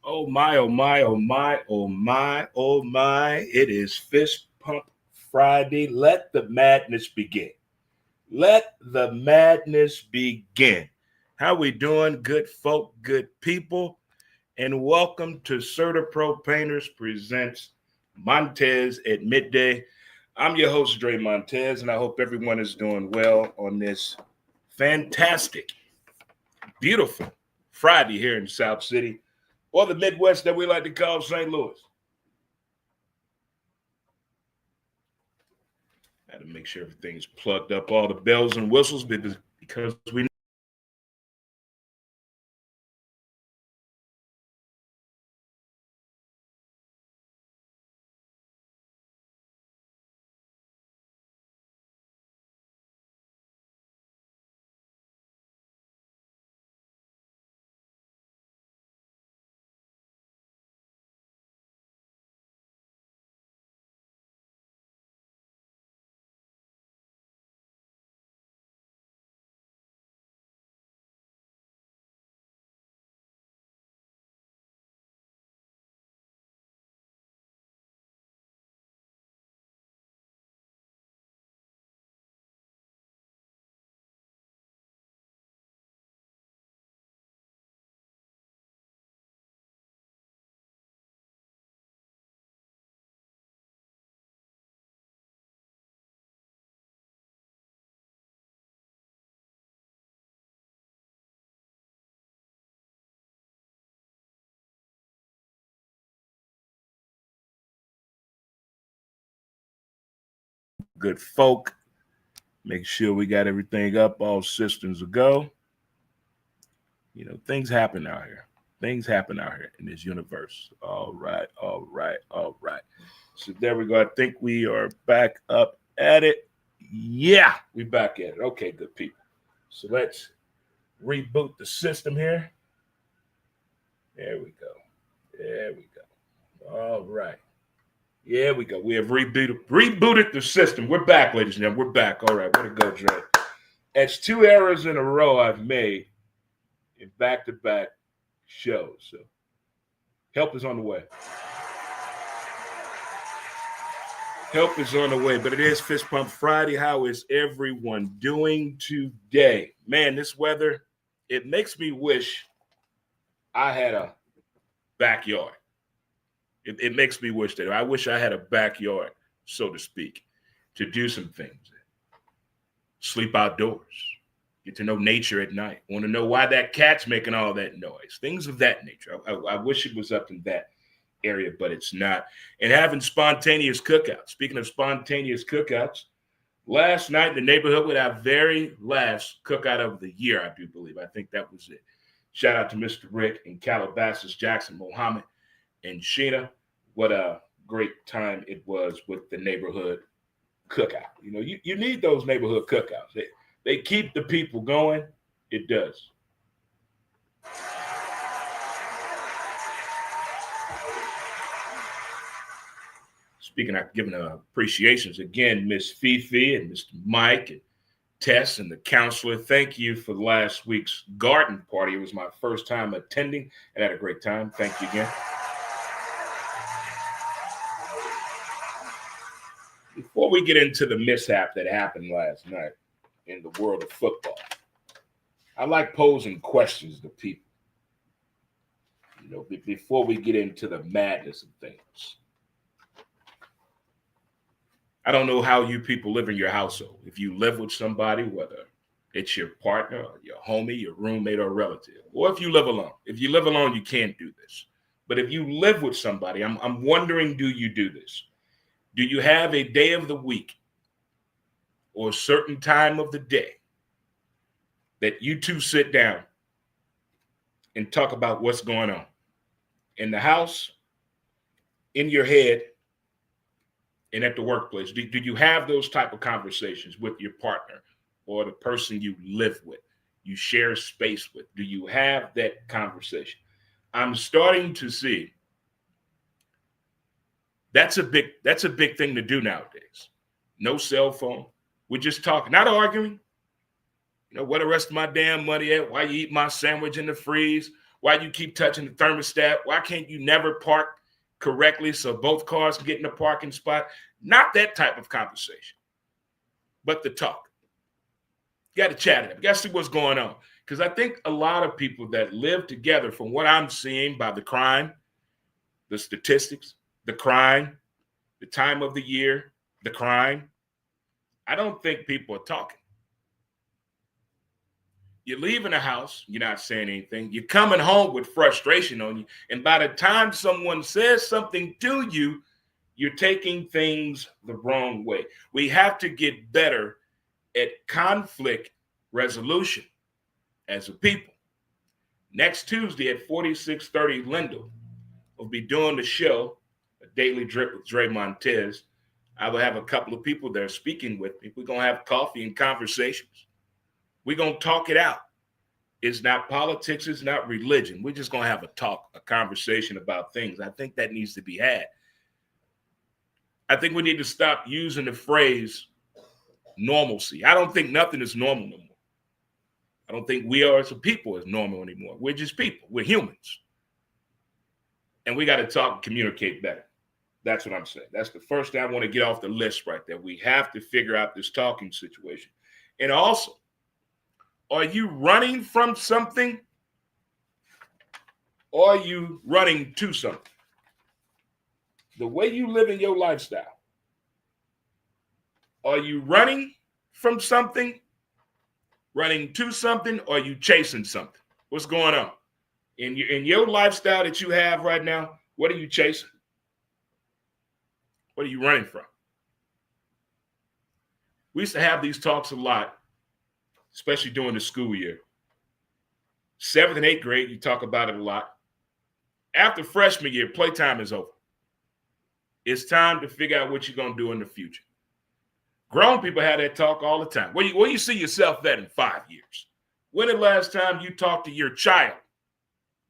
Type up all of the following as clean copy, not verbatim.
Oh my, oh my, oh my, oh my, oh my. It is Fist Pump Friday. Let the madness begin. Let the madness begin. How we doing, good folk, good people? And welcome to CertaPro Painters presents Montez at midday. I'm your host, Dre Montez, and I hope everyone is doing well on this fantastic, beautiful Friday here in South City, or the Midwest that we like to call St. Louis. I had to make sure everything's plugged up, all the bells and whistles, because we good folk. Make sure we got everything up, all systems a go. You know, things happen out here. Things happen out here in this universe. All right, all right, all right. So there we go. I think we are back up at it. Yeah, we back at it. Okay, good people. So let's reboot the system here. There we go. There we go. All right. Yeah, we go. We have rebooted the system. We're back, ladies and gentlemen. We're back. All right, way to go, Dre. That's 2 errors in a row I've made in back-to-back shows. So help is on the way. Help is on the way, but it is Fist Pump Friday. How is everyone doing today? Man, this weather, it makes me wish I had a backyard. It makes me wish that. I wish I had a backyard, so to speak, to do some things. Sleep outdoors. Get to know nature at night. Want to know why that cat's making all that noise. Things of that nature. I wish it was up in that area, but it's not. And having spontaneous cookouts. Speaking of spontaneous cookouts, last night in the neighborhood with our very last cookout of the year, I do believe. I think that was it. Shout out to Mr. Rick in Calabasas, Jackson, Mohammed, and Sheena. What a great time it was with the neighborhood cookout. You know, you need those neighborhood cookouts. They keep the people going. It does. Speaking of giving appreciations, again, Miss Fifi and Mr. Mike and Tess and the counselor, thank you for last week's garden party. It was my first time attending and had a great time. Thank you again. Before we get into the mishap that happened last night in the world of football, I like posing questions to people, you know, before we get into the madness of things. I don't know how you people live in your household. If you live with somebody, whether it's your partner or your homie, your roommate or relative, or if you live alone. If you live alone, you can't do this. But if you live with somebody, I'm wondering, do you do this? Do you have a day of the week or a certain time of the day that you two sit down and talk about what's going on in the house, in your head, and at the workplace? Do you have those type of conversations with your partner or the person you live with, you share space with? Do you have that conversation? I'm starting to see that's a big thing to do nowadays. No cell phone. We're just talking, not arguing. You know, where the rest of my damn money at? Why you eat my sandwich in the freeze? Why you keep touching the thermostat? Why can't you never park correctly so both cars can get in the parking spot? Not that type of conversation, but the talk. You got to chat it up. You got to see what's going on. Because I think a lot of people that live together, from what I'm seeing by the crime, the statistics, the crime, the time of the year, the crime, I don't think people are talking. You're leaving the house, you're not saying anything. You're coming home with frustration on you. And by the time someone says something to you, you're taking things the wrong way. We have to get better at conflict resolution as a people. Next Tuesday at 4630 Lindell, we'll be doing the show, A Daily Drip with Dre Montez. I will have a couple of people there speaking with me. We're going to have coffee and conversations. We're going to talk it out. It's not politics. It's not religion. We're just going to have a conversation about things. I think that needs to be had. I think we need to stop using the phrase normalcy. I don't think nothing is normal no more. I don't think we are as a people is normal anymore. We're just people. We're humans. And we got to talk and communicate better. That's what I'm saying. That's the first thing I want to get off the list right there. We have to figure out this talking situation. And also, are you running from something or are you running to something? The way you live in your lifestyle, are you running from something, running to something, or are you chasing something? What's going on? In your lifestyle that you have right now, what are you chasing? What are you running from? We used to have these talks a lot, especially during the school year. 7th and 8th grade, you talk about it a lot. After freshman year, playtime is over. It's time to figure out what you're going to do in the future. Grown people have that talk all the time. Where you see yourself at in 5 years? When the last time you talked to your child,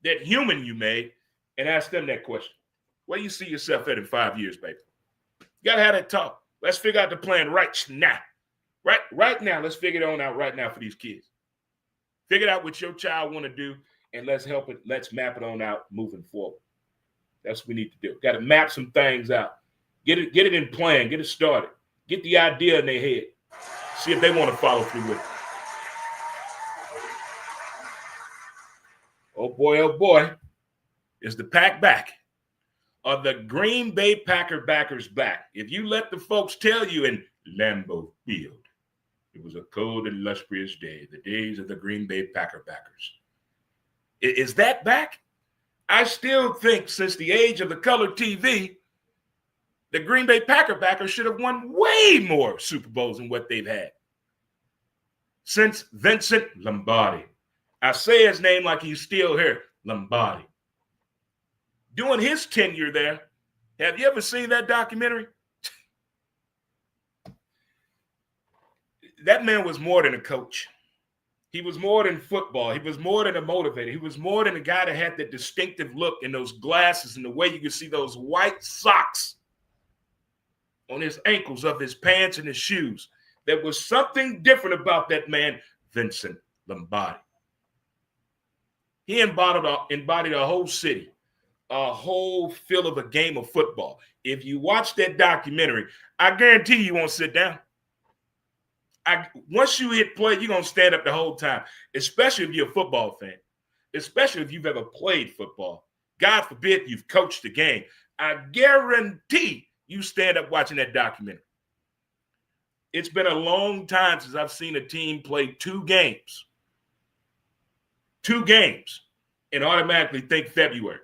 that human you made, and asked them that question? Where you see yourself at in 5 years, baby? You got to have that talk. Let's figure out the plan right now. Right now, let's figure it on out right now for these kids. Figure out what your child want to do, and let's help it. Let's map it on out moving forward. That's what we need to do. Got to map some things out. Get it in plan. Get it started. Get the idea in their head. See if they want to follow through with it. Oh boy, is the pack back? Are the Green Bay Packer backers back? If you let the folks tell you in Lambeau Field, it was a cold and illustrious day, the days of the Green Bay Packer backers. Is that back? I still think since the age of the color TV, the Green Bay Packer backers should have won way more Super Bowls than what they've had. Since Vincent Lombardi. I say his name like he's still here, Lombardi. During his tenure there, have you ever seen that documentary? That man was more than a coach. He was more than football. He was more than a motivator. He was more than a guy that had that distinctive look and those glasses and the way you could see those white socks on his ankles of his pants and his shoes. There was something different about that man, Vincent Lombardi. He embodied a whole city, a whole feel of a game of football. If you watch that documentary, I guarantee you won't sit down. Once you hit play, you're going to stand up the whole time, especially if you're a football fan, especially if you've ever played football. God forbid you've coached the game. I guarantee you stand up watching that documentary. It's been a long time since I've seen a team play two games, and automatically think February.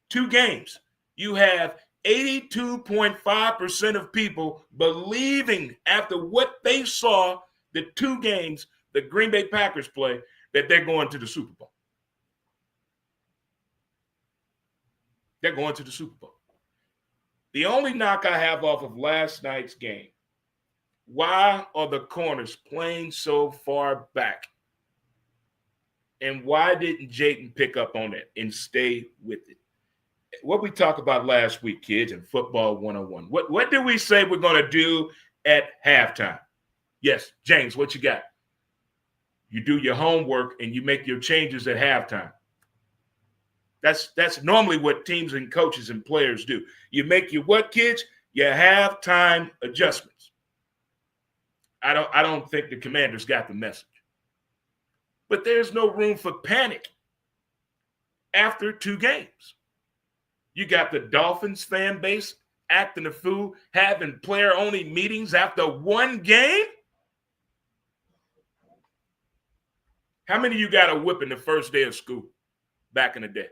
2 games. You have 82.5% of people believing after what they saw the 2 games the Green Bay Packers play that they're going to the Super Bowl. They're going to the Super Bowl. The only knock I have off of last night's game, why are the corners playing so far back? And why didn't Jayden pick up on it and stay with it? What we talked about last week, kids, in Football 101. What did we say we're going to do at halftime? Yes, James, what you got? You do your homework and you make your changes at halftime. That's normally what teams and coaches and players do. You make your what, kids? Your halftime adjustments. I don't think the Commanders got the message. But there's no room for panic after 2 games. You got the Dolphins fan base acting a fool, having player-only meetings after 1 game. How many of you got a whipping the first day of school back in the day?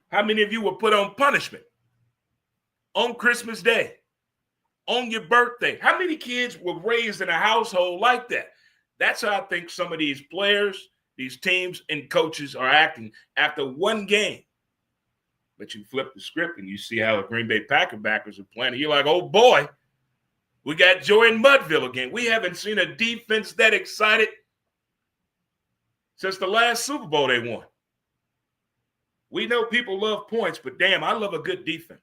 How many of you were put on punishment on Christmas Day, on your birthday? How many kids were raised in a household like that? That's how I think some of these players, these teams, and coaches are acting after 1 game. But you flip the script and you see how the Green Bay Packer backers are playing. And you're like, oh, boy, we got Joy in Mudville again. We haven't seen a defense that excited since the last Super Bowl they won. We know people love points, but damn, I love a good defense.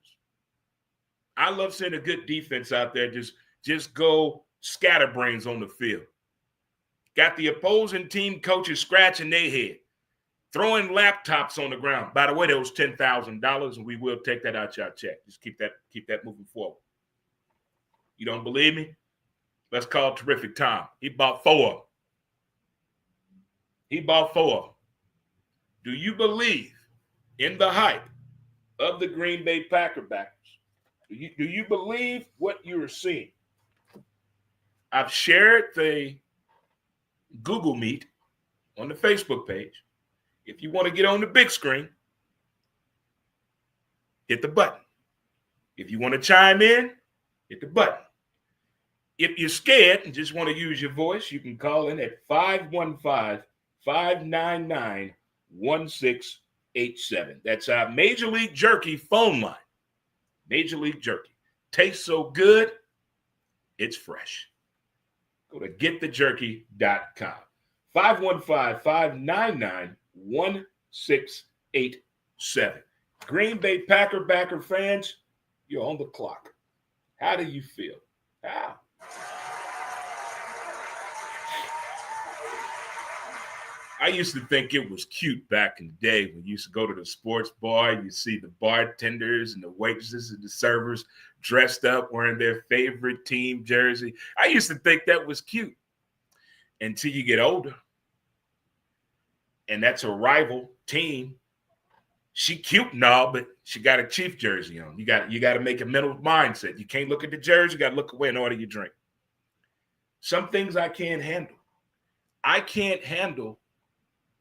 I love seeing a good defense out there just go scatterbrains on the field. Got the opposing team coaches scratching their head, throwing laptops on the ground. By the way, that was $10,000, and we will take that out your check. Just keep that moving forward. You don't believe me? Let's call Terrific Tom. He bought 4 of them. Do you believe in the hype of the Green Bay Packer backers? Do you believe what you're seeing? I've shared the Google Meet on the Facebook page. If you want to get on the big screen, hit the button. If you want to chime in, hit the button. If you're scared and just want to use your voice, you can call in at 515-599-1687. That's our Major League Jerky phone line. Major League Jerky. Tastes so good, it's fresh. Go to getthejerky.com. 515-599-1687. Green Bay backer fans, you're on the clock. How do you feel? How? I used to think it was cute back in the day when you used to go to the sports bar. You see the bartenders and the waitresses and the servers dressed up wearing their favorite team jersey. I used to think that was cute until you get older. And that's a rival team. She cute and all, but she got a Chief jersey on. You got to make a mental mindset. You can't look at the jersey. You got to look away and order your drink. Some things I can't handle. I can't handle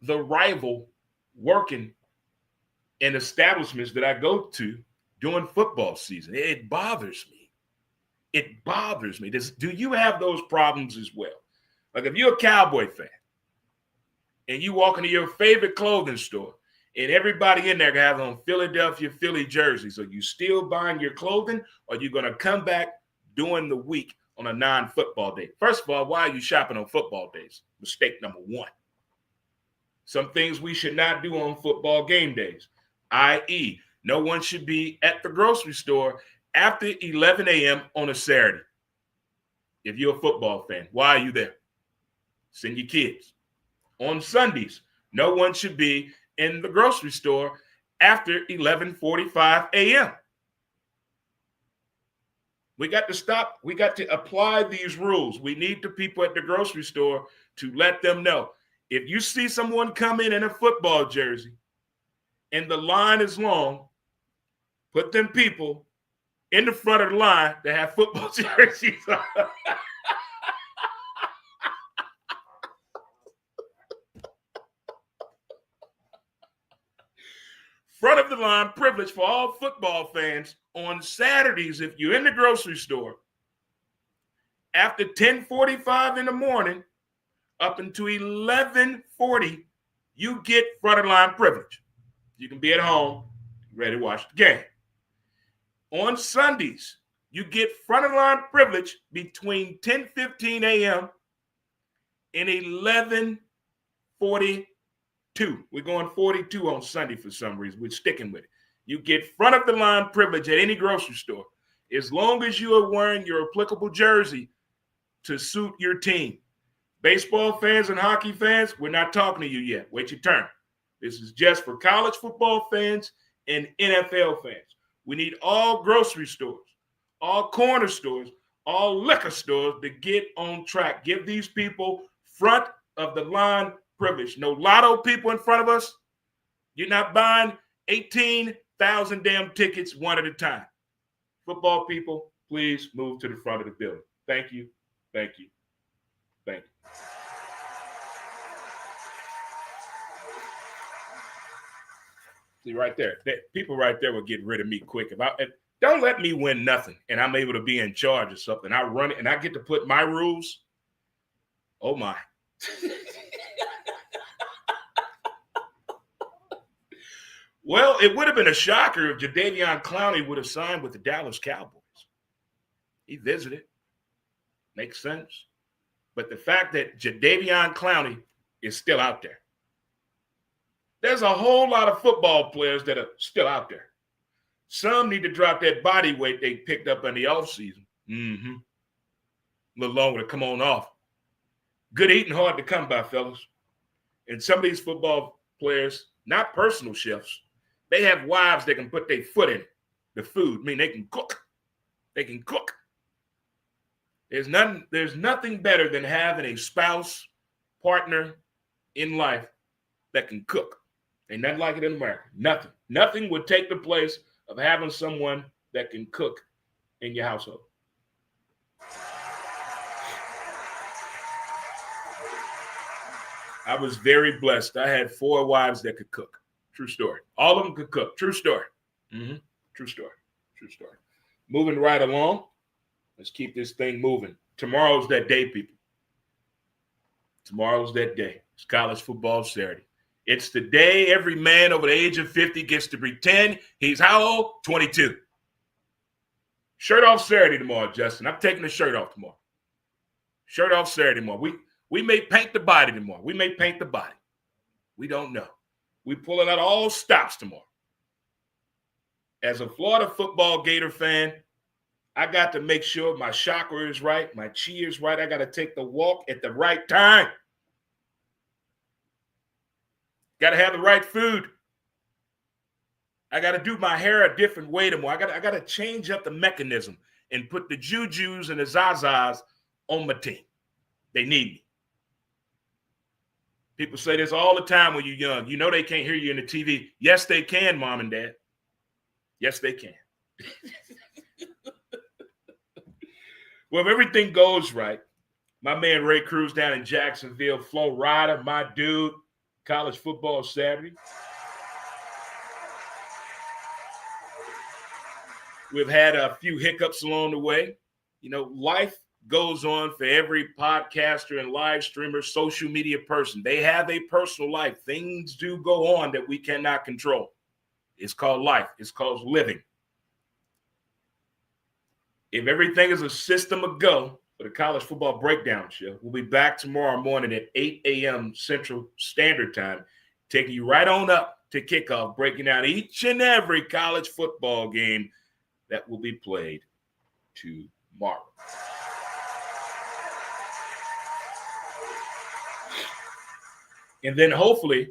the rival working in establishments that I go to during football season. It bothers me. It bothers me. Do you have those problems as well? Like if you're a Cowboy fan and you walk into your favorite clothing store and everybody in there has on Philadelphia Philly jerseys, are you still buying your clothing or are you going to come back during the week on a non-football day? First of all, why are you shopping on football days? Mistake number 1. Some things we should not do on football game days, i.e., no one should be at the grocery store after 11 a.m. on a Saturday. If you're a football fan, why are you there? Send your kids. On Sundays, no one should be in the grocery store after 11:45 a.m. We got to stop. We got to apply these rules. We need the people at the grocery store to let them know. If you see someone come in a football jersey and the line is long, put them people in the front of the line that have football jerseys on. front of the line privilege for all football fans on Saturdays if you're in the grocery store. After 10:45 in the morning up until 11:40, you get front of the line privilege. You can be at home, ready to watch the game. On Sundays, you get front of the line privilege between 10:15 a.m. and 11:42. We're going 42 on Sunday for some reason. We're sticking with it. You get front of the line privilege at any grocery store as long as you are wearing your applicable jersey to suit your team. Baseball fans and hockey fans, we're not talking to you yet. Wait your turn. This is just for college football fans and NFL fans. We need all grocery stores, all corner stores, all liquor stores to get on track. Give these people front of the line privilege. No lotto people in front of us. You're not buying 18,000 damn tickets one at a time. Football people, please move to the front of the building. Thank you. Thank you. Thank you. See, right there, people right there will get rid of me quick. If don't let me win nothing and I'm able to be in charge of something. I run it and I get to put my rules. Oh, my. Well, it would have been a shocker if Jadeveon Clowney would have signed with the Dallas Cowboys. He visited. Makes sense. But the fact that Jadeveon Clowney is still out there. There's a whole lot of football players that are still out there. Some need to drop that body weight they picked up in the offseason. A little longer to come on off. Good eating, hard to come by, fellas. And some of these football players, not personal chefs, they have wives that can put their foot in it. The food, I mean, they can cook. They can cook. There's nothing better than having a spouse, partner in life that can cook. Ain't nothing like it in America. Nothing. Nothing would take the place of having someone that can cook in your household. I was very blessed. I had 4 wives that could cook. True story. All of them could cook. True story. True story. True story. Moving right along. Let's keep this thing moving. Tomorrow's that day, people. Tomorrow's that day. It's college football Saturday. It's the day every man over the age of 50 gets to pretend he's how old? 22. Shirt off Saturday tomorrow, Justin. I'm taking the shirt off tomorrow. Shirt off Saturday tomorrow. We may paint the body tomorrow. We may paint the body. We don't know. We pulling out all stops tomorrow. As a Florida football Gator fan, I got to make sure my chakra is right, my chi is right. I got to take the walk at the right time. Got to have the right food. I got to do my hair a different way tomorrow. I got to change up the mechanism and put the Jujus and the Zazas on my team. They need me. People say this all the time when you're young. You know they can't hear you in the TV. Yes, they can, Mom and Dad. Yes, they can. Well, if everything goes right, my man Ray Cruz down in Jacksonville, Florida, my dude, college football Saturday. We've had a few hiccups along the way. You know, life goes on for every podcaster and live streamer, social media person. They have a personal life. Things do go on that we cannot control. It's called life. It's called living. If everything is a system of go for the College Football Breakdown Show, we'll be back tomorrow morning at 8 a.m. Central Standard Time, taking you right on up to kickoff, breaking down each and every college football game that will be played tomorrow. And then hopefully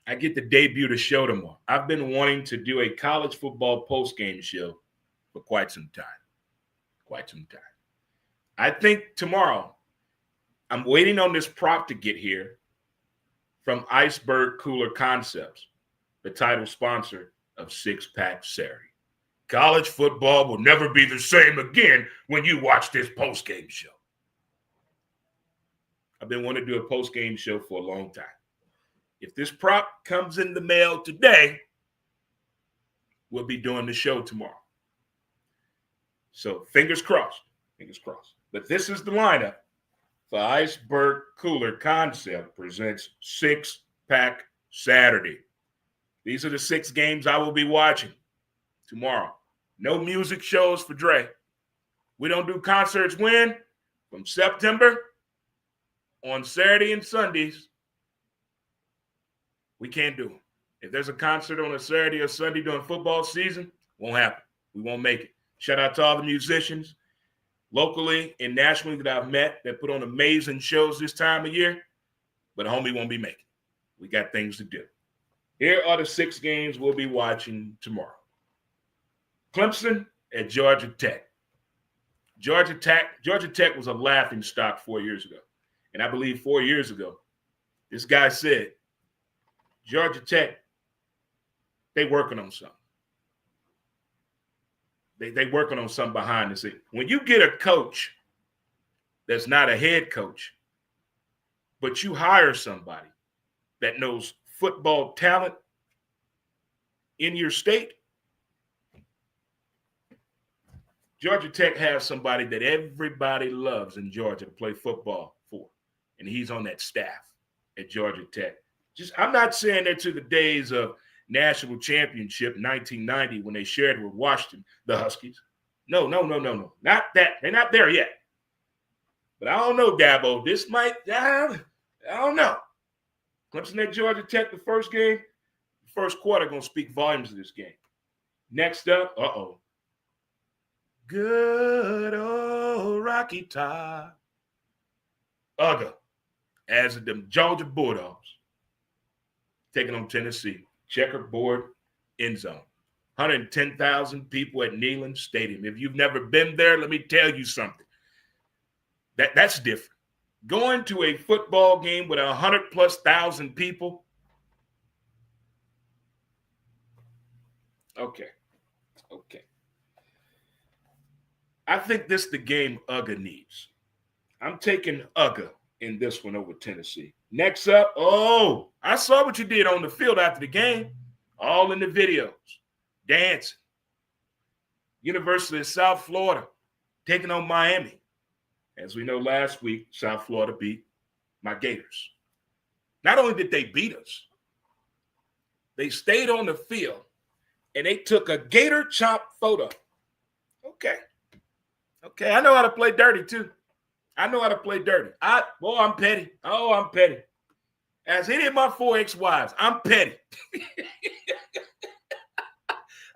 I get to debut the show tomorrow. I've been wanting to do a college football postgame show for quite some time. I think tomorrow, I'm waiting on this prop to get here from Iceberg Cooler Concepts, the title sponsor of Six Pack Saturday. College football will never be the same again when you watch this postgame show. I've been wanting to do a postgame show for a long time. If this prop comes in the mail today, will be doing the show tomorrow. So fingers crossed. Fingers crossed. But this is the lineup. The Iceberg Cooler Concept presents Six Pack Saturday. These are the 6 games I will be watching tomorrow. No music shows for Dre. We don't do concerts when? From September on Saturday and Sundays. We can't do them. If there's a concert on a Saturday or Sunday during football season, won't happen. We won't make it. Shout out to all the musicians locally and nationally that I've met that put on amazing shows this time of year, but homie won't be making it. We got things to do. Here are the 6 games we'll be watching tomorrow. Clemson at Georgia Tech. Georgia Tech was a laughing stock 4 years ago. And I believe 4 years ago, this guy said, Georgia Tech, they working on something. They working on something behind the scenes. When you get a coach that's not a head coach, but you hire somebody that knows football talent in your state, Georgia Tech has somebody that everybody loves in Georgia to play football for, and he's on that staff at Georgia Tech. I'm not saying that to the days of national championship 1990 when they shared it with Washington, the Huskies. No. Not that. They're not there yet. But I don't know, Dabo. This might, I don't know. Clemson at Georgia Tech, the first game, first quarter going to speak volumes of this game. Next up, good old Rocky Top. Ugga, as the Georgia Bulldogs, taking on Tennessee. Checkerboard end zone. 110,000 people at Neyland Stadium. If you've never been there, let me tell you something. That's different. Going to a football game with 100,000+ people. Okay. I think this is the game Ugga needs. I'm taking Ugga in this one over Tennessee. Next up, I saw what you did on the field after the game. All in the videos. Dancing. University of South Florida taking on Miami. As we know, last week, South Florida beat my Gators. Not only did they beat us, they stayed on the field and they took a Gator chop photo. Okay, I know how to play dirty too. I'm petty. I'm petty. As any of my 4 ex-wives, I'm petty.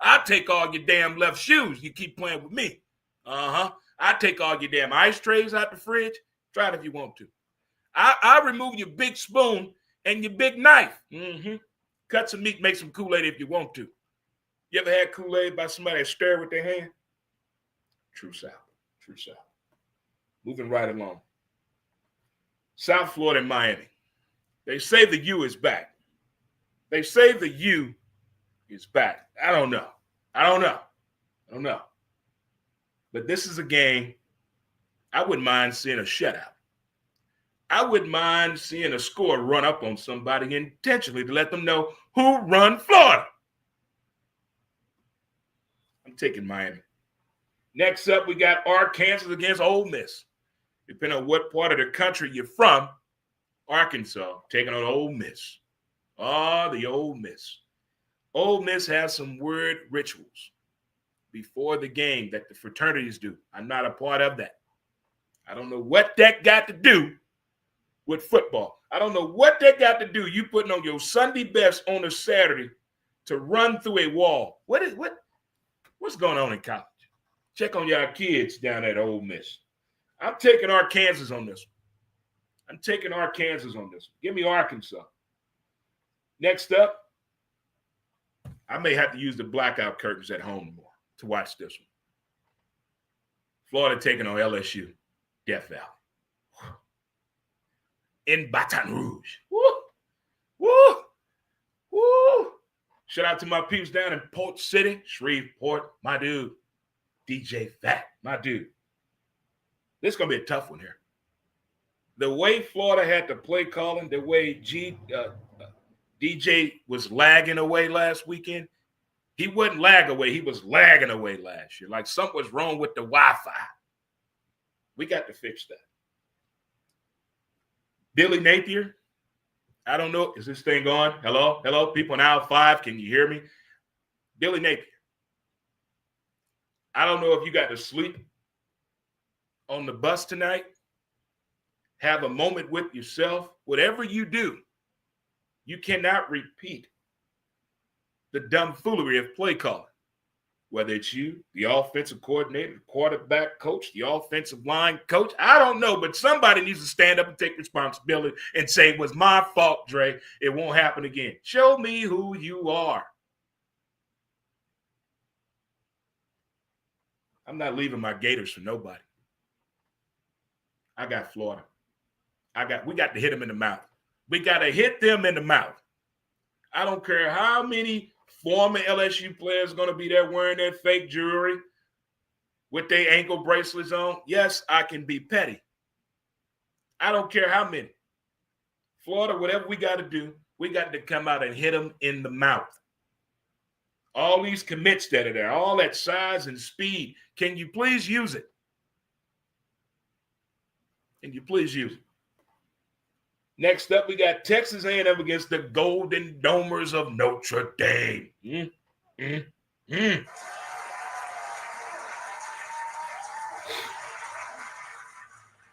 I'll take all your damn left shoes. You keep playing with me. I'll take all your damn ice trays out the fridge. Try it if you want to. I'll remove your big spoon and your big knife. Cut some meat, make some Kool-Aid if you want to. You ever had Kool-Aid by somebody that stir with their hand? True South. Moving right along. South Florida and Miami. They say the U is back. I don't know. But this is a game I wouldn't mind seeing a shutout. I wouldn't mind seeing a score run up on somebody intentionally to let them know who run Florida. I'm taking Miami. Next up, we got Arkansas against Ole Miss. Depending on what part of the country you're from, Arkansas taking on Ole Miss. The Ole Miss. Ole Miss has some weird rituals before the game that the fraternities do. I'm not a part of that. I don't know what that got to do with football. I don't know what that got to do. You putting on your Sunday best on a Saturday to run through a wall. What's going on in college? Check on y'all kids down at Ole Miss. I'm taking Arkansas on this one. Give me Arkansas. Next up, I may have to use the blackout curtains at home more to watch this one. Florida taking on LSU, Death Valley. In Baton Rouge. Woo! Shout out to my peeps down in Port City, Shreveport, my dude. DJ Fat, my dude. This is going to be a tough one here. The way Florida had to play calling, the way DJ was lagging away last weekend, He wasn't lag away. He was lagging away last year. Like something was wrong with the Wi-Fi. We got to fix that. Billy Napier, I don't know. Is this thing on? Hello? Hello? People in aisle 5, can you hear me? Billy Napier, I don't know if you got to sleep on the bus tonight. Have a moment with yourself. Whatever you do, you cannot repeat the dumb foolery of play calling. Whether it's you, the offensive coordinator, the quarterback coach, the offensive line coach, I don't know, but somebody needs to stand up and take responsibility and say, it was my fault, Dre. It won't happen again. Show me who you are. I'm not leaving my Gators for nobody. I got Florida. We got to hit them in the mouth. We got to hit them in the mouth. I don't care how many former LSU players going to be there wearing their fake jewelry with their ankle bracelets on. Yes, I can be petty. I don't care how many. Florida, whatever we got to do, we got to come out and hit them in the mouth. All these commits that are there, all that size and speed, can you please use it? Can you please use it? Next up, we got Texas A&M against the Golden Domers of Notre Dame.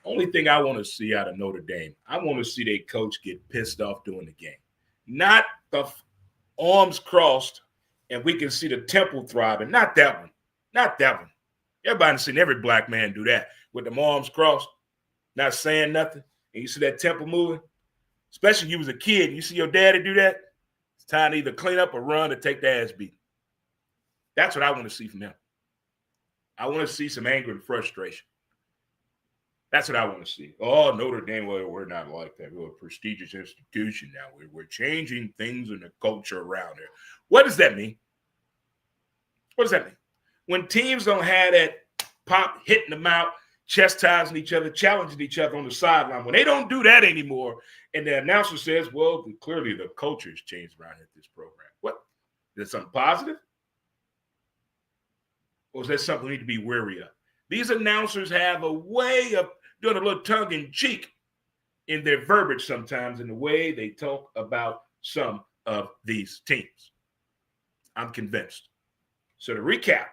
Only thing I want to see out of Notre Dame, I want to see their coach get pissed off during the game. Not the arms crossed and we can see the temple throbbing. Not that one. Not that one. Everybody's seen every black man do that with them arms crossed, not saying nothing, and you see that temple moving. Especially if you was a kid and you see your daddy do that, it's time to either clean up or run or take the ass beat. That's what I want to see from him. I want to see some anger and frustration. That's what I want to see. Oh, Notre Dame, well, we're not like that. We're a prestigious institution now. We're changing things in the culture around here. What does that mean? What does that mean? When teams don't have that pop hitting them out, chastising each other, challenging each other on the sideline. When they don't do that anymore, and the announcer says, well, clearly the culture has changed around at this program. What? Is that something positive? Or is that something we need to be wary of? These announcers have a way of doing a little tongue-in-cheek in their verbiage sometimes in the way they talk about some of these teams. I'm convinced. So to recap,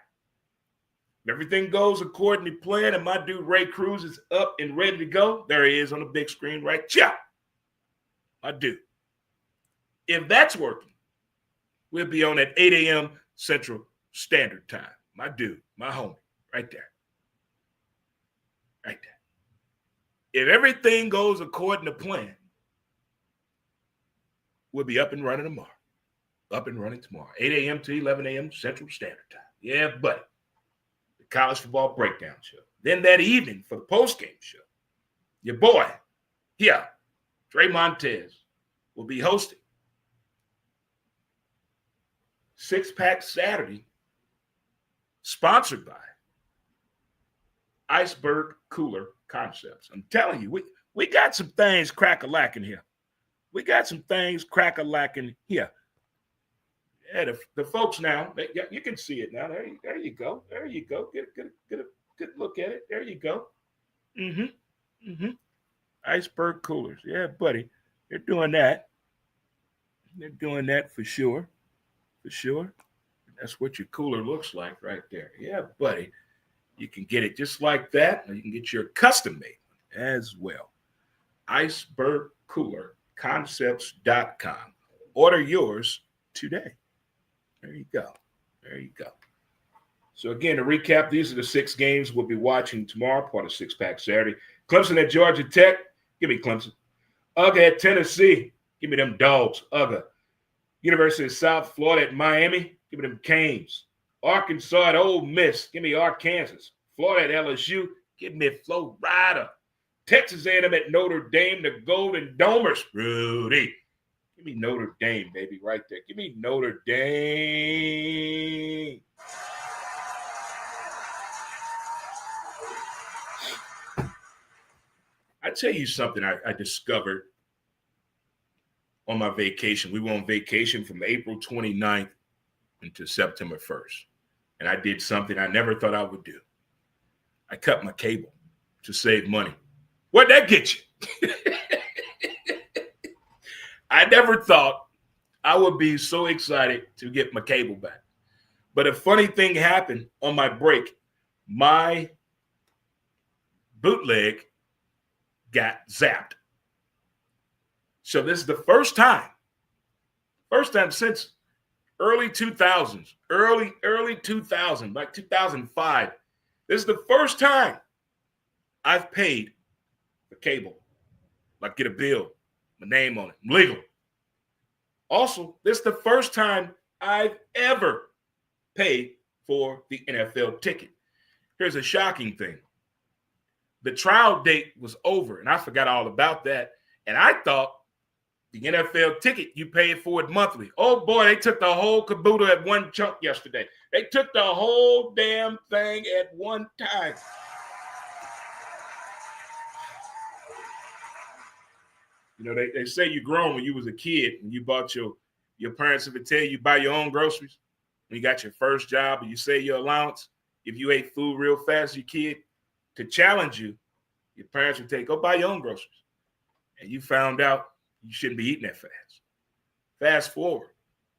everything goes according to plan, and my dude Ray Cruz is up and ready to go. There he is on the big screen, right? Yeah, I do. If that's working, we'll be on at 8 a.m. Central Standard Time. My dude, my homie, right there. Right there. If everything goes according to plan, we'll be up and running tomorrow. Up and running tomorrow. 8 a.m. to 11 a.m. Central Standard Time. Yeah, buddy. College football breakdown show. Then that evening for the postgame show, your boy here, Dre Montez, will be hosting Six Pack Saturday, sponsored by Iceberg Cooler Concepts. I'm telling you, we got some things crack-a-lacking here. We got some things crack-a-lacking here. Yeah, the folks now, you can see it now. There you go. There you go. Get a good look at it. There you go. Iceberg coolers. Yeah, buddy. They're doing that. They're doing that for sure. For sure. That's what your cooler looks like right there. Yeah, buddy. You can get it just like that, or you can get your custom made as well. Iceberg Cooler Concepts.com. Order yours today. There you go. There you go. So, again, to recap, these are the 6 games we'll be watching tomorrow, part of Six Pack Saturday. Clemson at Georgia Tech. Give me Clemson. UGA at Tennessee. Give me them dogs. UGA. University of South Florida at Miami. Give me them Canes. Arkansas at Ole Miss. Give me Arkansas. Florida at LSU. Give me Florida. Texas A&M at Notre Dame. The Golden Domers. Rudy. Give me Notre Dame, baby, right there. Give me Notre Dame. I tell you something I discovered on my vacation. We were on vacation from April 29th until September 1st. And I did something I never thought I would do. I cut my cable to save money. What'd that get you? I never thought I would be so excited to get my cable back. But a funny thing happened on my break. My bootleg got zapped. So this is the first time since early 2000s, early 2000, like 2005. This is the first time I've paid for cable. Like get a bill, my name on it, I'm legal. Also, this is the first time I've ever paid for the NFL ticket. Here's a shocking thing. The trial date was over, and I forgot all about that. And I thought the NFL ticket, you paid for it monthly. Oh, boy, they took the whole caboodle at one chunk yesterday. They took the whole damn thing at one time. You know, they say you grown when you was a kid, when you bought your parents would tell you buy your own groceries. When you got your first job and you save your allowance, if you ate food real fast as your kid, to challenge you, your parents would go buy your own groceries. And you found out you shouldn't be eating that fast. Fast forward,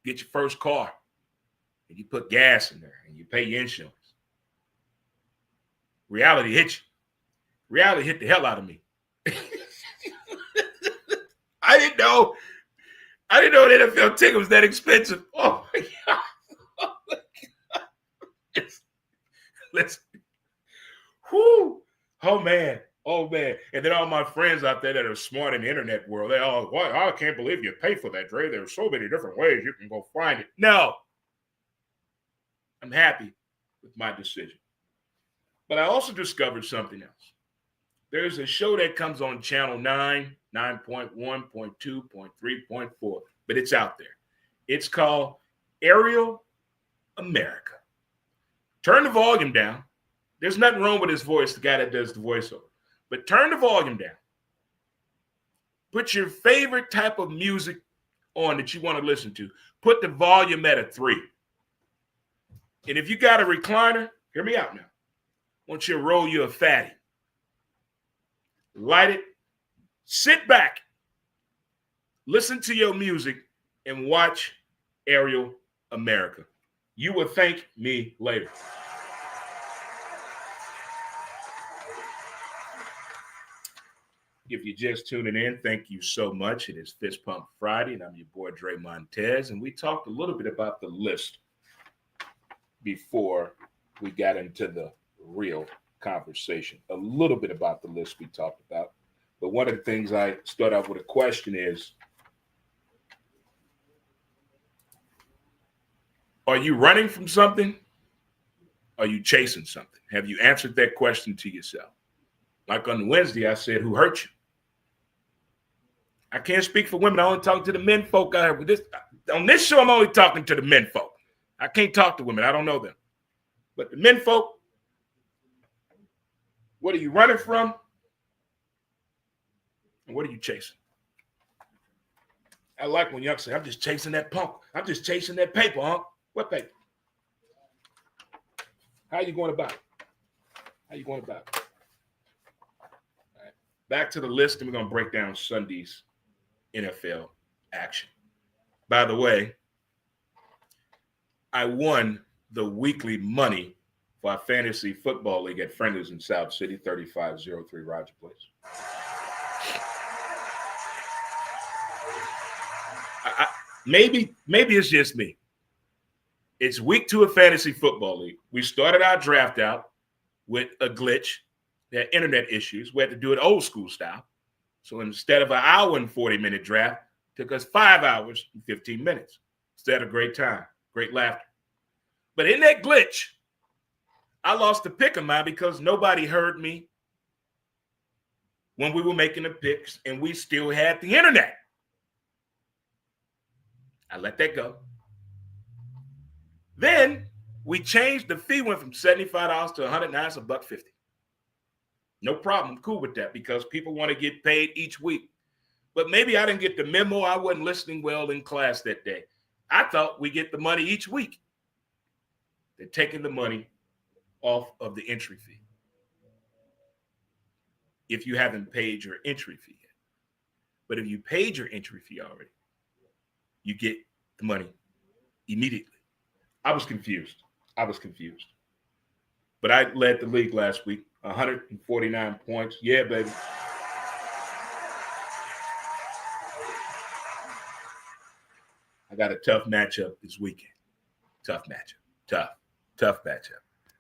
get your first car, and you put gas in there, and you pay your insurance. Reality hit you. Reality hit the hell out of me. I didn't know an NFL ticket was that expensive. Oh my God. Oh my God. Listen. Whoo. Oh man. And then all my friends out there that are smart in the internet world, they all, I can't believe you pay for that, Dre. There's so many different ways you can go find it. No. I'm happy with my decision. But I also discovered something else. There's a show that comes on Channel 9, 9.1, 0.2, 0.3, 0.4, but it's out there. It's called Aerial America. Turn the volume down. There's nothing wrong with his voice, the guy that does the voiceover. But turn the volume down. Put your favorite type of music on that you want to listen to. Put the volume at a 3. And if you got a recliner, hear me out now. I want you to roll you a fatty. Light it. Sit back. Listen to your music and watch Aerial America. You will thank me later. If you're just tuning in, thank you so much. It is Fist Pump Friday, and I'm your boy, Dre Montez. And we talked a little bit about the list before we got into the real conversation. A little bit about the list we talked about. But one of the things I start off with a question is, are you running from something? Are you chasing something? Have you answered that question to yourself? Like on Wednesday, I said, who hurt you? I can't speak for women. I only talk to the men folk out here. On this show, I'm only talking to the men folk. I can't talk to women. I don't know them. But the men folk, what are you running from? And what are you chasing? I like when young say, I'm just chasing that punk. I'm just chasing that paper, huh? What paper? How you going about it? How you going about it? All right. Back to the list, and we're going to break down Sunday's NFL action. By the way, I won the weekly money for our fantasy football league at Friendly's in South City, 3503 Roger Place. Maybe it's just me. It's week 2 of fantasy football league. We started our draft out with a glitch. They had internet issues. We had to do it old school style. So instead of an hour and 40-minute draft, it took us 5 hours and 15 minutes. Instead of great time, great laughter. But in that glitch, I lost the pick of mine because nobody heard me when we were making the picks and we still had the internet. I let that go. Then we changed the fee, went from $75 to $109, so $150. No problem. I'm cool with that because people want to get paid each week. But maybe I didn't get the memo. I wasn't listening well in class that day. I thought we get the money each week. They're taking the money off of the entry fee if you haven't paid your entry fee yet. But if you paid your entry fee already, you get the money immediately. I was confused. But I led the league last week, 149 points. Yeah, baby. I got a tough matchup this weekend. Tough matchup.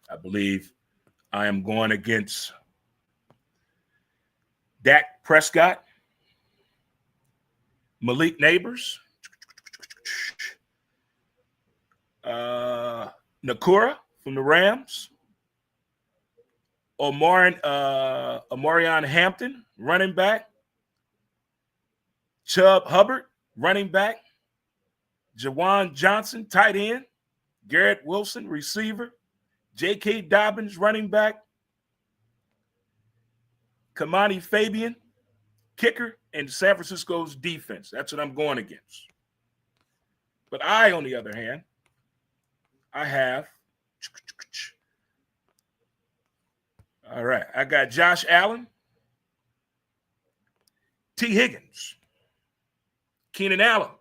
I believe I am going against Dak Prescott, Malik Neighbors, Nakura from the Rams, Omarion Hampton, running back, Chubb Hubbard, running back, Jawan Johnson, tight end, Garrett Wilson, receiver, J.K. Dobbins, running back, Kamani Fabian, kicker, and San Francisco's defense. That's what I'm going against. But I, on the other hand, I have, all right, I got Josh Allen, T. Higgins, Keenan Allen,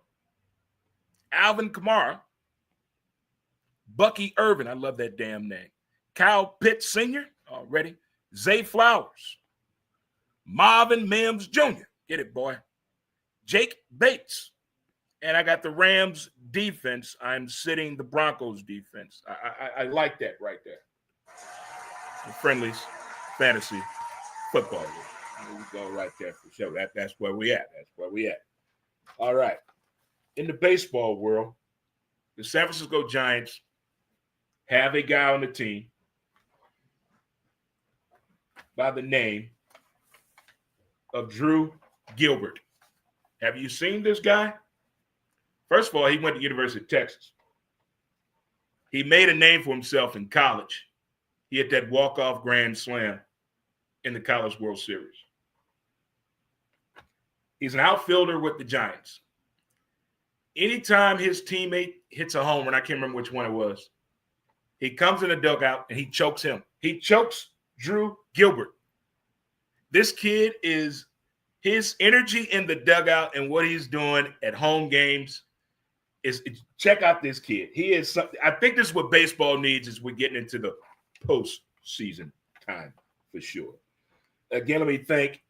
Alvin Kamara, Bucky Irvin, I love that damn name, Kyle Pitts Sr., already, Zay Flowers, Marvin Mims Jr., get it, boy, Jake Bates, and I got the Rams defense. I'm sitting the Broncos defense. I like that right there. The Friendlies Fantasy Football League. There we go right there for sure. That's where we at. All right. In the baseball world, the San Francisco Giants have a guy on the team by the name of Drew Gilbert. Have you seen this guy? First of all, he went to the University of Texas. He made a name for himself in college. He had that walk-off grand slam in the College World Series. He's an outfielder with the Giants. Anytime his teammate hits a home run, I can't remember which one it was, he comes in the dugout and he chokes him. He chokes Drew Gilbert. This kid is his energy in the dugout and what he's doing at home games is check out this kid. He is something. I think this is what baseball needs as we're getting into the postseason time for sure. Again, let me thank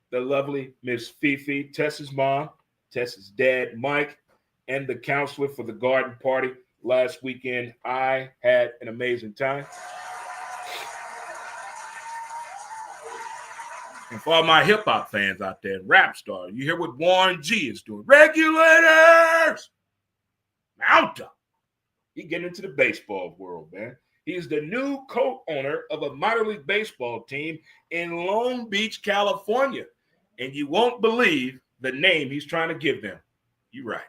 the lovely Miss Fifi, Tessa's mom, Tessa's dad, Mike, and the counselor for the garden party last weekend. I had an amazing time. And for all my hip-hop fans out there, rap star, you hear what Warren G is doing. Regulators! Mount up. He getting into the baseball world, man. He's the new co-owner of a minor league baseball team in Long Beach, California. And you won't believe the name he's trying to give them. You're right.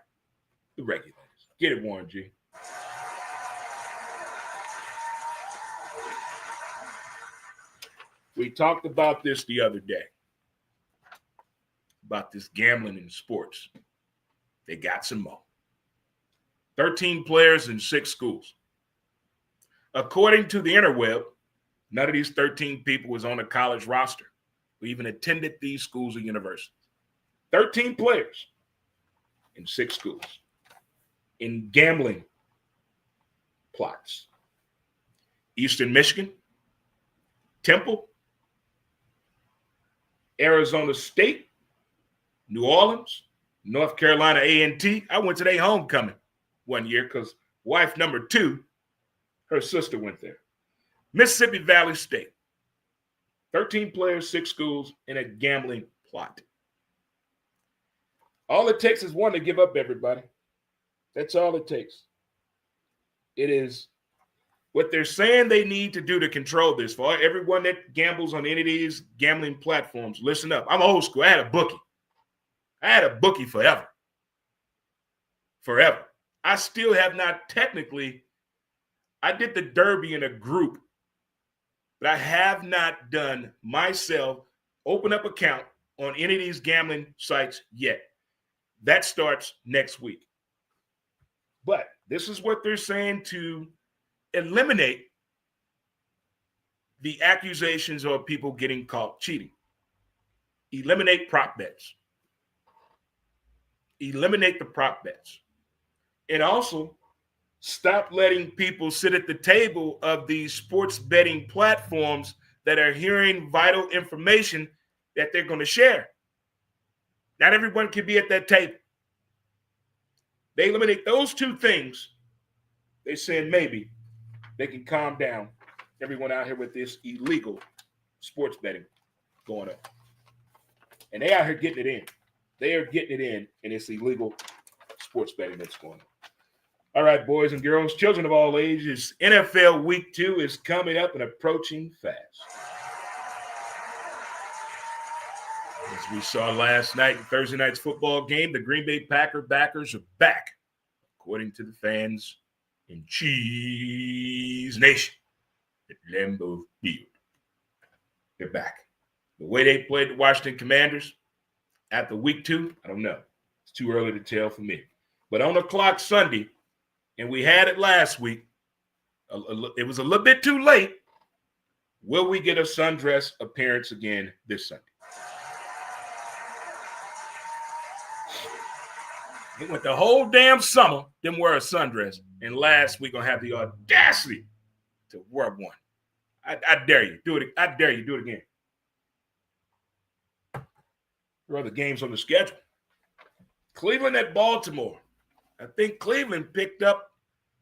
The Regulators. Get it, Warren G. We talked about this the other day, about this gambling in sports. They got some more. 13 players in 6 schools. According to the interweb, none of these 13 people was on a college roster who even attended these schools or universities. 13 players in 6 schools in gambling plots. Eastern Michigan, Temple, Arizona State, New Orleans, North Carolina A&T. I went to their homecoming one year because wife number 2, her sister went there. Mississippi Valley State. 13 players, 6 schools, in a gambling plot. All it takes is one to give up, everybody. That's all it takes. It is what they're saying they need to do to control this. For everyone that gambles on any of these gambling platforms, listen up. I'm old school. I had a bookie forever. Forever. I still have not technically, I did the Derby in a group, but I have not done myself open up account on any of these gambling sites yet. That starts next week. But this is what they're saying to eliminate the accusations of people getting caught cheating. Eliminate prop bets. Eliminate the prop bets. And also stop letting people sit at the table of these sports betting platforms that are hearing vital information that they're going to share. Not everyone can be at that table. They eliminate those two things. They're saying maybe they can calm down everyone out here with this illegal sports betting going on. And they out here getting it in. They are getting it in, and it's illegal sports betting that's going on. All right, boys and girls, children of all ages, NFL Week 2 is coming up and approaching fast. As we saw last night in Thursday night's football game, the Green Bay Packer backers are back, according to the fans in Cheese Nation at Lambeau Field. They're back. The way they played the Washington Commanders after Week 2, I don't know. It's too early to tell for me. But on the clock Sunday, and we had it last week, it was a little bit too late. Will we get a sundress appearance again this Sunday? It went the whole damn summer, didn't wear a sundress. And last week, going to have the audacity to wear one. I dare you. Do it. I dare you. Do it again. There are other games on the schedule. Cleveland at Baltimore. I think Cleveland picked up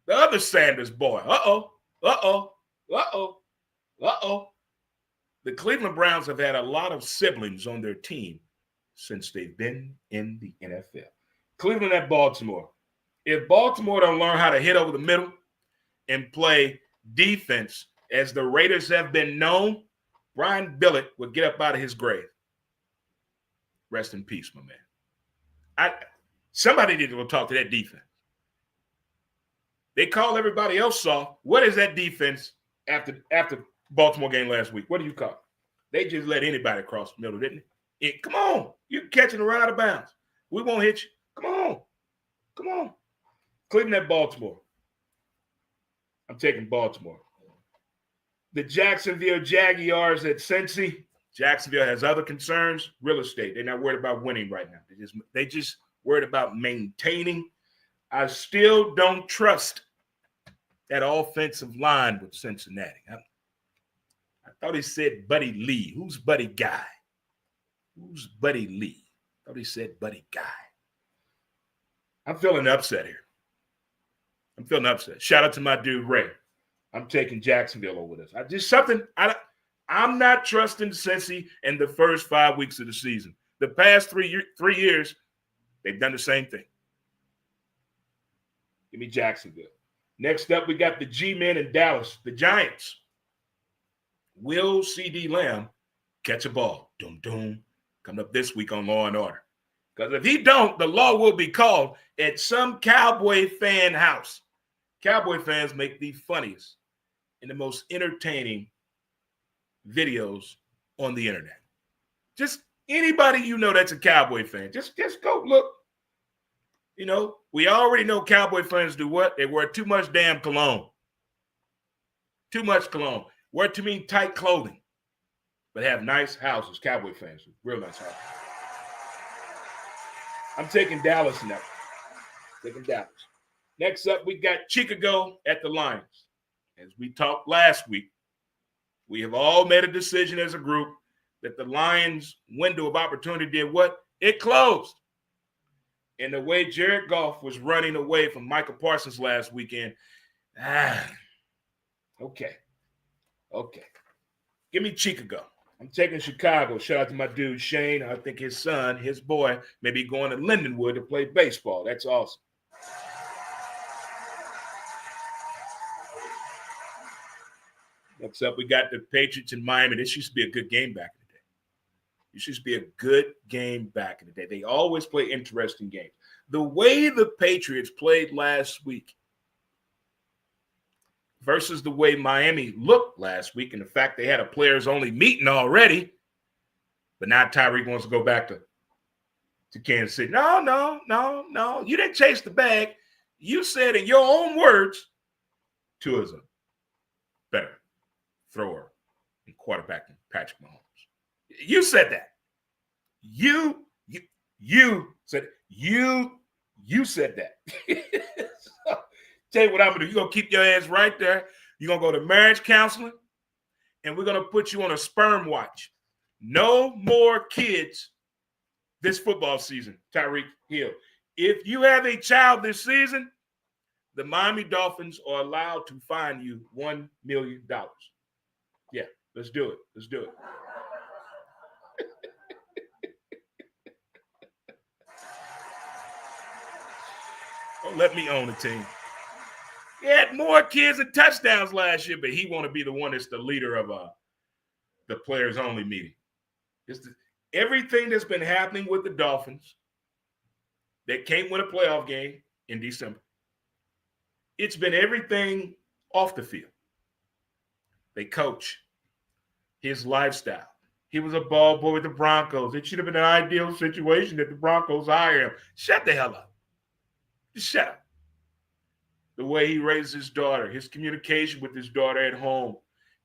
the other Sanders boy. Uh-oh. The Cleveland Browns have had a lot of siblings on their team since they've been in the NFL. Cleveland at Baltimore. If Baltimore don't learn how to hit over the middle and play defense as the Raiders have been known, Brian Billett would get up out of his grave. Rest in peace, my man. Somebody need to go talk to that defense. They call everybody else soft. What is that defense after Baltimore game last week? What do you call it? They just let anybody cross the middle, didn't they? Come on. You're catching her out of bounds. We won't hit you. Come on. Cleveland at Baltimore. I'm taking Baltimore. The Jacksonville Jaguars at Cincy. Jacksonville has other concerns. Real estate. They're not worried about winning right now. They just worried about maintaining. I still don't trust that offensive line with Cincinnati. I thought he said Buddy Lee. Who's Buddy Guy? Who's Buddy Lee? I thought he said Buddy Guy. I'm feeling upset here. I'm feeling upset. Shout out to my dude, Ray. I'm taking Jacksonville over this. I'm not trusting Cincy in the first 5 weeks of the season. The past 3 years, they've done the same thing. Give me Jacksonville. Next up, we got the G-Men in Dallas, the Giants. Will C.D. Lamb catch a ball? Doom. Coming up this week on Law and Order. Because if he don't, the law will be called at some Cowboy fan house. Cowboy fans make the funniest and the most entertaining videos on the internet. Just anybody you know that's a Cowboy fan, just go look. You know, we already know Cowboy fans do what? They wear too much damn cologne. Too much cologne. Wear too many tight clothing. But have nice houses. Cowboy fans. Real nice houses. I'm taking Dallas now. Taking Dallas. Next up, we got Chicago at the Lions. As we talked last week, we have all made a decision as a group that the Lions' window of opportunity did what? It closed. And the way Jared Goff was running away from Michael Parsons last weekend, okay. Give me Chicago. I'm taking Chicago. Shout out to my dude, Shane. I think his son, his boy, may be going to Lindenwood to play baseball. That's awesome. Next up, we got the Patriots in Miami. This used to be a good game back in the day. This used to be a good game back in the day. They always play interesting games. The way the Patriots played last week versus the way Miami looked last week, and the fact they had a players-only meeting already, but now Tyreek wants to go back to Kansas City. No. You didn't chase the bag. You said in your own words, Tua's thrower and quarterbacking Patrick Mahomes. You said that. You said that. So, tell you what I'm gonna do. You're gonna keep your ass right there. You're gonna go to marriage counseling, and we're gonna put you on a sperm watch. No more kids this football season, Tyreek Hill. If you have a child this season, the Miami Dolphins are allowed to fine you $1 million. Yeah, let's do it. Let's do it. Don't let me own a team. He had more kids and touchdowns last year, but he want to be the one that's the leader of the players only meeting. Everything that's been happening with the Dolphins that can't win a playoff game in December. It's been everything off the field. They coach, his lifestyle. He was a ball boy with the Broncos. It should have been an ideal situation that the Broncos hire him. Shut the hell up. Just shut up. The way he raises his daughter, his communication with his daughter at home.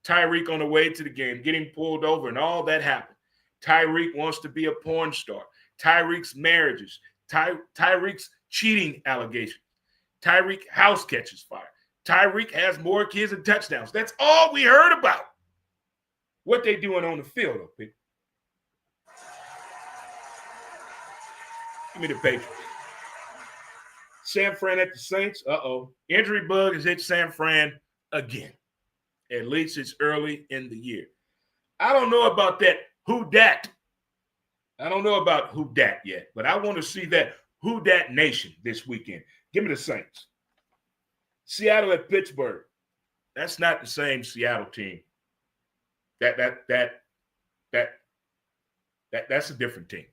Tyreek on the way to the game, getting pulled over, and all that happened. Tyreek wants to be a porn star. Tyreek's marriages. Tyreek's cheating allegations. Tyreek house catches fire. Tyreek has more kids and touchdowns. That's all we heard about. What they doing on the field, though, people. Give me the Patriots. San Fran at the Saints. Uh-oh. Injury bug has hit San Fran again. At least it's early in the year. I don't know about that who dat. I don't know about who dat yet, but I want to see that who dat nation this weekend. Give me the Saints. Seattle at Pittsburgh. That's not the same Seattle team. That's a different team.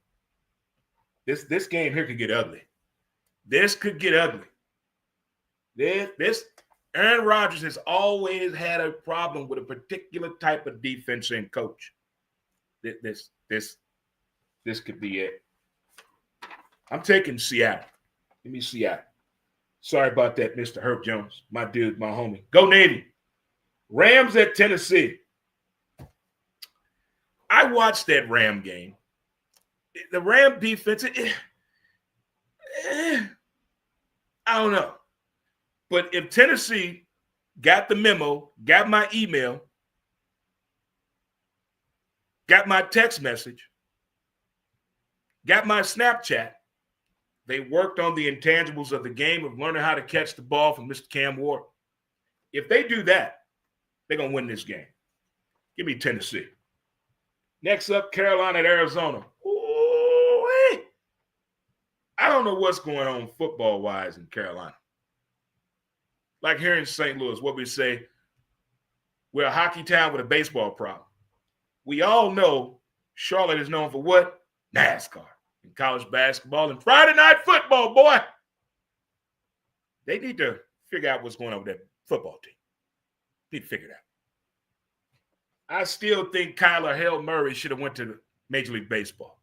This game here could get ugly. This could get ugly. This Aaron Rodgers has always had a problem with a particular type of defense and coach. This could be it. I'm taking Seattle. Give me Seattle. Sorry about that, Mr. Herb Jones. My dude, my homie. Go Navy. Rams at Tennessee. I watched that Ram game. The Ram defense, I don't know. But if Tennessee got the memo, got my email, got my text message, got my Snapchat, they worked on the intangibles of the game of learning how to catch the ball from Mr. Cam Ward. If they do that, they're going to win this game. Give me Tennessee. Next up, Carolina at Arizona. Ooh, I don't know what's going on football-wise in Carolina. Like here in St. Louis, what we say, we're a hockey town with a baseball problem. We all know Charlotte is known for what? NASCAR and college basketball and Friday night football, boy. They need to figure out what's going on with that football team. Need to figure it out. I still think Kyler Hale Murray should have went to Major League Baseball.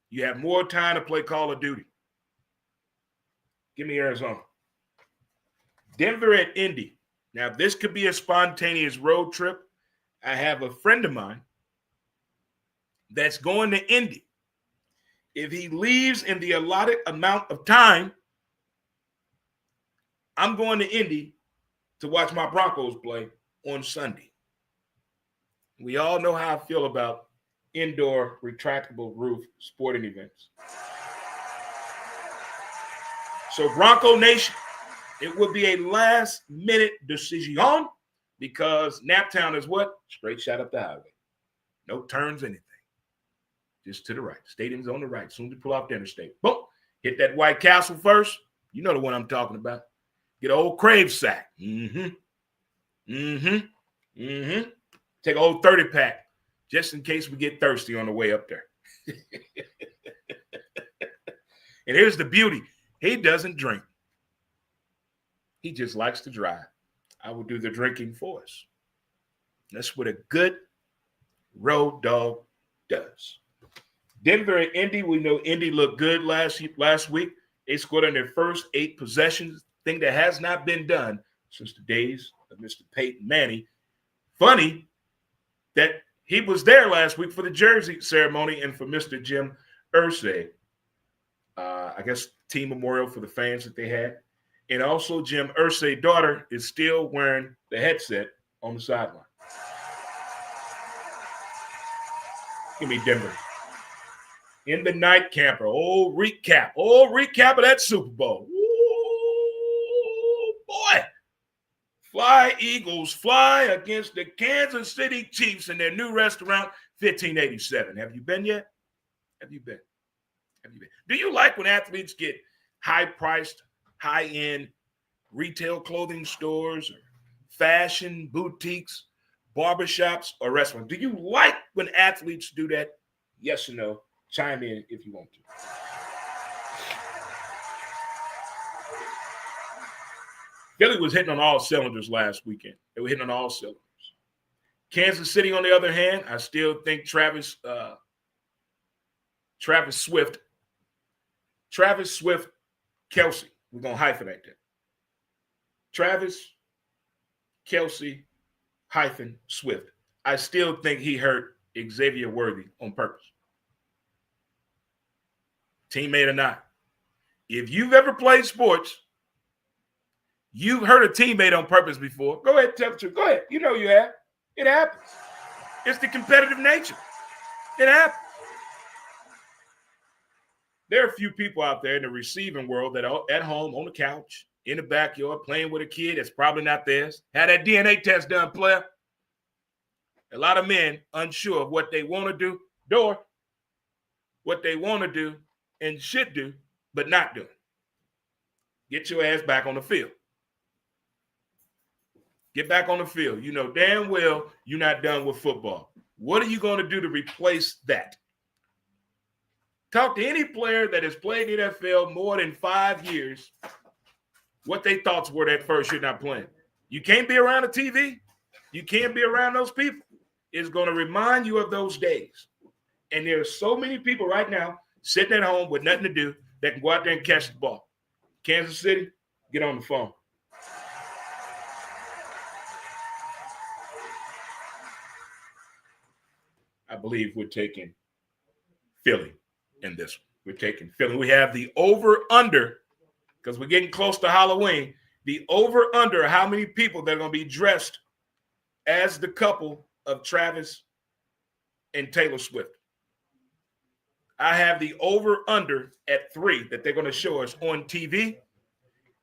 You have more time to play Call of Duty. Give me Arizona. Denver at Indy. Now, this could be a spontaneous road trip. I have a friend of mine that's going to Indy. If he leaves in the allotted amount of time, I'm going to Indy to watch my Broncos play on Sunday. We all know how I feel about indoor retractable roof sporting events. So Bronco Nation, it would be a last-minute decision because Naptown is what? Straight shot up the highway. No turns, anything. Just to the right. Stadium's on the right. As soon as you pull off the interstate. Boom. Hit that White Castle first. You know the one I'm talking about. Get an old Crave sack. Take an old 30-pack just in case we get thirsty on the way up there. And here's the beauty. He doesn't drink. He just likes to drive. I will do the drinking for us. That's what a good road dog does. Denver and Indy, we know Indy looked good last week. They scored on their first 8 possessions, thing that has not been done since the days of Mr. Peyton Manning Funny that he was there last week for the jersey ceremony and for Mr. Jim Irsay. I guess team memorial for the fans that they had. And also Jim Irsay's daughter is still wearing the headset on the sideline. Give me Denver. In the night camper. Oh, recap of that Super Bowl. Ooh, boy. Fly, Eagles, fly against the Kansas City Chiefs in their new restaurant, 1587. Have you been yet? Have you been? Do you like when athletes get high-priced, high-end retail clothing stores, or fashion boutiques, barbershops, or restaurants? Do you like when athletes do that? Yes or no? Chime in if you want to. Philly was hitting on all cylinders last weekend. They were hitting on all cylinders. Kansas City, on the other hand, I still think Travis Swift, Kelsey. We're going to hyphenate that. Travis, Kelsey, Swift. I still think he hurt Xavier Worthy on purpose. Teammate or not. If you've ever played sports, you've hurt a teammate on purpose before. Go ahead, tell the truth. Go ahead. You know you have. It happens. It's the competitive nature. It happens. There are a few people out there in the receiving world that are at home on the couch, in the backyard, playing with a kid that's probably not theirs. Had that DNA test done, player. A lot of men unsure of what they want to do, what they want to do and should do, but not do. Get your ass back on the field. Get back on the field. You know damn well you're not done with football. What are you going to do to replace that? Talk to any player that has played in the NFL more than 5 years, what their thoughts were that first year not playing. You can't be around the TV. You can't be around those people. It's going to remind you of those days. And there's so many people right now sitting at home with nothing to do that can go out there and catch the ball. Kansas City, get on the phone. I believe we're taking Philly in this one. We're taking Philly. We have the over-under, because we're getting close to Halloween, the over-under how many people that are going to be dressed as the couple of Travis and Taylor Swift. I have the over-under at 3 that they're going to show us on TV.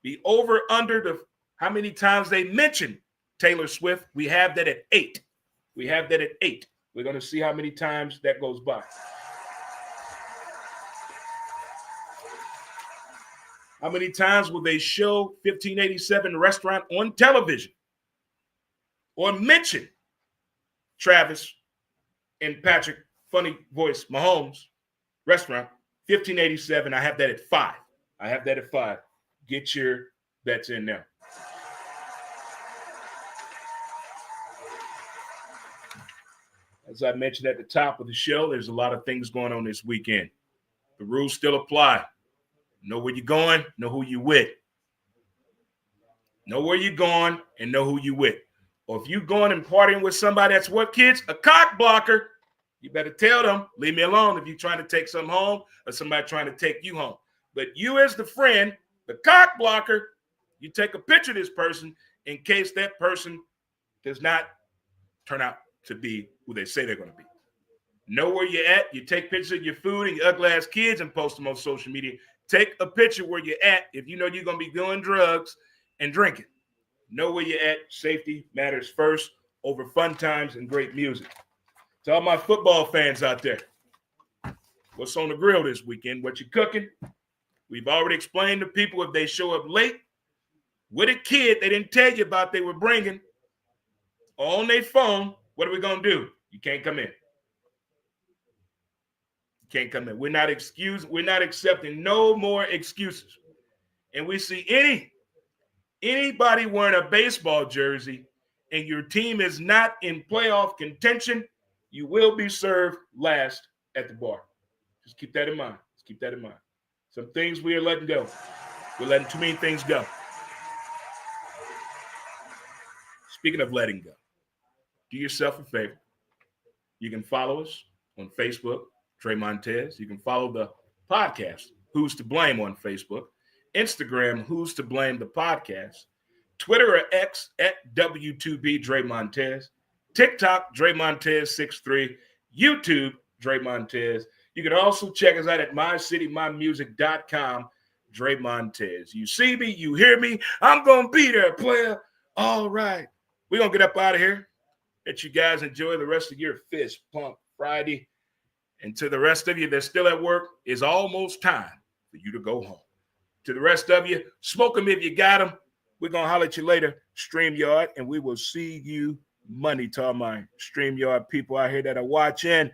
The over-under to how many times they mention Taylor Swift, we have that at 8. We're going to see how many times that goes by. How many times will they show 1587 restaurant on television or mention Travis and Patrick, funny voice, Mahomes restaurant, 1587. I have that at 5. Get your bets in now. As I mentioned at the top of the show, there's a lot of things going on this weekend. The rules still apply. Know where you're going, know who you with. Know where you're going and know who you with. Or if you're going and partying with somebody that's what, kids? A cock blocker. You better tell them, leave me alone if you're trying to take something home or somebody trying to take you home. But you as the friend, the cock blocker, you take a picture of this person in case that person does not turn out to be who they say they're going to be. Know where you're at. You take pictures of your food and your ugly ass kids and post them on social media. Take a picture where you're at if you know you're going to be doing drugs and drinking. Know where you're at. Safety matters first over fun times and great music. To all my football fans out there, what's on the grill this weekend? What you cooking? We've already explained to people if they show up late with a kid they didn't tell you about they were bringing on their phone, what are we going to do? You can't come in. Can't come in. We're not accepting no more excuses. And we see anybody wearing a baseball jersey and your team is not in playoff contention, you will be served last at the bar. Just keep that in mind. Some things we are letting go. We're letting too many things go. Speaking of letting go, do yourself a favor. You can follow us on Facebook, Trey Montez. You can follow the podcast, Who's to Blame, on Facebook. Instagram, Who's to Blame the Podcast. Twitter or X at W2B Dre Montez. TikTok, Dre Montez63. YouTube, Dre Montez. You can also check us out at mycitymymusic.com, Dre Montez. You see me, you hear me, I'm going to be there, player. All right. We're going to get up out of here. Let you guys enjoy the rest of your Fist Pump Friday. And to the rest of you that's still at work, it's almost time for you to go home. To the rest of you, smoke them if you got them. We're going to holler at you later, StreamYard, and we will see you Monday to all my StreamYard people out here that are watching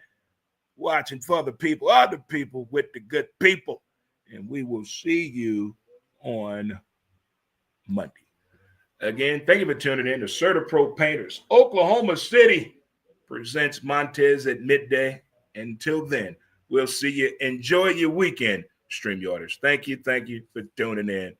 for the people, other people with the good people. And we will see you on Monday. Again, thank you for tuning in to CertaPro Painters. Oklahoma City presents Montez at midday. Until then, we'll see you. Enjoy your weekend, StreamYarders. Thank you for tuning in.